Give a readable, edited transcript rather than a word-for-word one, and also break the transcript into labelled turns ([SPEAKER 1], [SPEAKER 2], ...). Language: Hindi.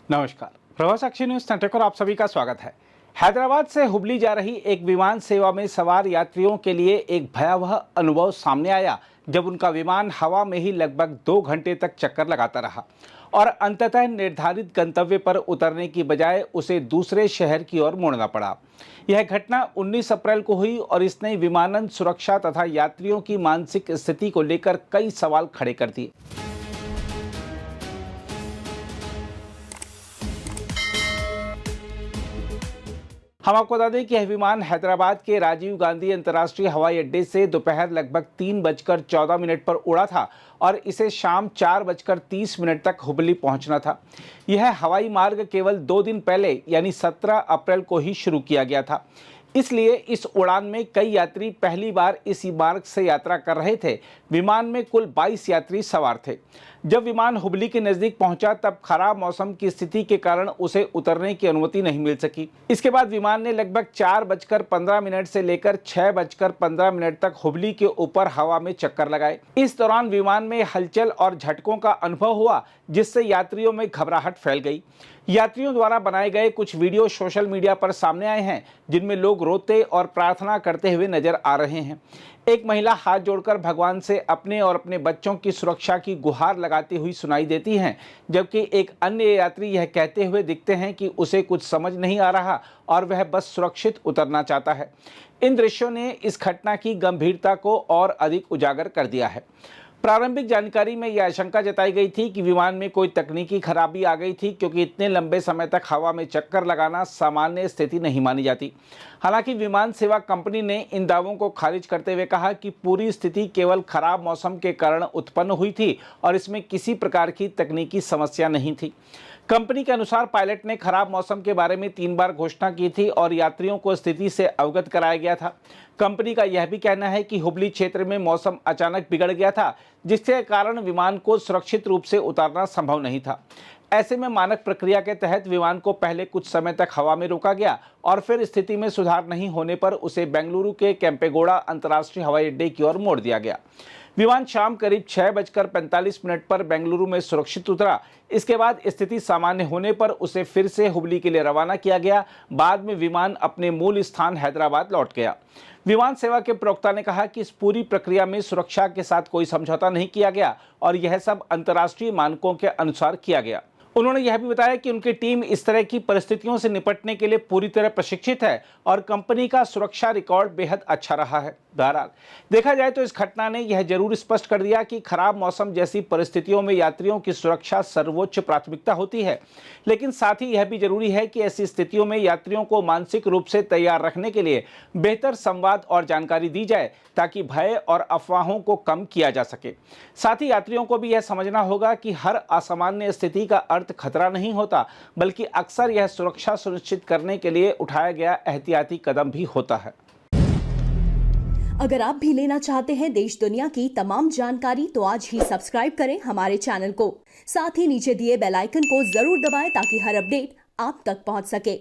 [SPEAKER 1] नमस्कार, प्रभा साक्षी न्यूज नेटवर्क पर आप सभी का स्वागत है। हैदराबाद से हुबली जा रही एक विमान सेवा में सवार यात्रियों के लिए एक भयावह अनुभव सामने आया जब उनका विमान हवा में ही लगभग 2 घंटे तक चक्कर लगाता रहा और अंततः निर्धारित गंतव्य पर उतरने की बजाय उसे दूसरे शहर की ओर मुड़ना पड़ा। यह घटना 19 अप्रैल को हुई और इसने विमानन सुरक्षा तथा यात्रियों की मानसिक स्थिति को लेकर कई सवाल खड़े कर दिए। हम आपको बता दें कि यह विमान हैदराबाद के राजीव गांधी अंतर्राष्ट्रीय हवाई अड्डे से दोपहर लगभग 3:14 पर उड़ा था और इसे शाम 4:30 तक हुबली पहुंचना था। यह हवाई मार्ग केवल 2 दिन पहले यानी 17 अप्रैल को ही शुरू किया गया था। इसलिए इस उड़ान में कई यात्री पहली बार इसी मार्ग से यात्रा कर रहे थे। विमान में कुल 22 यात्री सवार थे। जब विमान हुबली के नजदीक पहुंचा तब खराब मौसम की स्थिति के कारण उसे उतरने की अनुमति नहीं मिल सकी। इसके बाद विमान ने लगभग 4:15 से लेकर 6:15 तक हुबली के ऊपर हवा में चक्कर लगाए। इस दौरान विमान में हलचल और झटकों का अनुभव हुआ जिससे यात्रियों में घबराहट फैल गई। यात्रियों द्वारा बनाए गए कुछ वीडियो सोशल मीडिया पर सामने आए हैं जिनमें लोग रोते और प्रार्थना करते हुए नजर आ रहे हैं। एक महिला हाथ जोड़कर भगवान से अपने और अपने बच्चों की सुरक्षा की गुहार लगाती हुई सुनाई देती हैं, जबकि एक अन्य यात्री यह कहते हुए दिखते हैं कि उसे कुछ समझ नहीं आ रहा और वह बस सुरक्षित उतरना चाहता है। इन दृश्यों ने इस घटना की गंभीरता को और अधिक उजागर कर दिया है। प्रारंभिक जानकारी में यह आशंका जताई गई थी कि विमान में कोई तकनीकी खराबी आ गई थी, क्योंकि इतने लंबे समय तक हवा में चक्कर लगाना सामान्य स्थिति नहीं मानी जाती। हालांकि विमान सेवा कंपनी ने इन दावों को खारिज करते हुए कहा कि पूरी स्थिति केवल खराब मौसम के कारण उत्पन्न हुई थी और इसमें किसी प्रकार की तकनीकी समस्या नहीं थी। कंपनी के अनुसार पायलट ने खराब मौसम के बारे में 3 बार घोषणा की थी और यात्रियों को स्थिति से अवगत कराया गया था। कंपनी का यह भी कहना है कि हुबली क्षेत्र में मौसम अचानक बिगड़ गया था, जिसके कारण विमान को सुरक्षित रूप से उतारना संभव नहीं था। ऐसे में मानक प्रक्रिया के तहत विमान को पहले कुछ समय तक हवा में रोका गया और फिर स्थिति में सुधार नहीं होने पर उसे बेंगलुरु के केंपेगौड़ा अंतर्राष्ट्रीय हवाई अड्डे की ओर मोड़ दिया गया। विमान शाम करीब 6:45 पर बेंगलुरु में सुरक्षित उतरा। इसके बाद स्थिति सामान्य होने पर उसे फिर से हुबली के लिए रवाना किया गया। बाद में विमान अपने मूल स्थान हैदराबाद लौट गया। विमान सेवा के प्रवक्ता ने कहा कि इस पूरी प्रक्रिया में सुरक्षा के साथ कोई समझौता नहीं किया गया और यह सब अंतर्राष्ट्रीय मानकों के अनुसार किया गया। उन्होंने यह भी बताया कि उनकी टीम इस तरह की परिस्थितियों से निपटने के लिए पूरी तरह प्रशिक्षित है और कंपनी का सुरक्षा रिकॉर्ड बेहद अच्छा रहा है। बहरहाल देखा जाए तो इस घटना ने यह जरूर स्पष्ट कर दिया कि खराब मौसम जैसी परिस्थितियों में यात्रियों की सुरक्षा सर्वोच्च प्राथमिकता होती है, लेकिन साथ ही यह भी जरूरी है कि ऐसी स्थितियों में यात्रियों को मानसिक रूप से तैयार रखने के लिए बेहतर संवाद और जानकारी दी जाए ताकि भय और अफवाहों को कम किया जा सके। साथ ही यात्रियों को भी यह समझना होगा कि हर असामान्य स्थिति का अर्थ खतरा नहीं होता, बल्कि अक्सर यह सुरक्षा सुनिश्चित करने के लिए उठाया गया एहतियाती कदम भी होता है।
[SPEAKER 2] अगर आप भी लेना चाहते हैं देश दुनिया की तमाम जानकारी तो आज ही सब्सक्राइब करें हमारे चैनल को। साथ ही नीचे दिए बेल आइकन को जरूर दबाएं ताकि हर अपडेट आप तक पहुंच सके।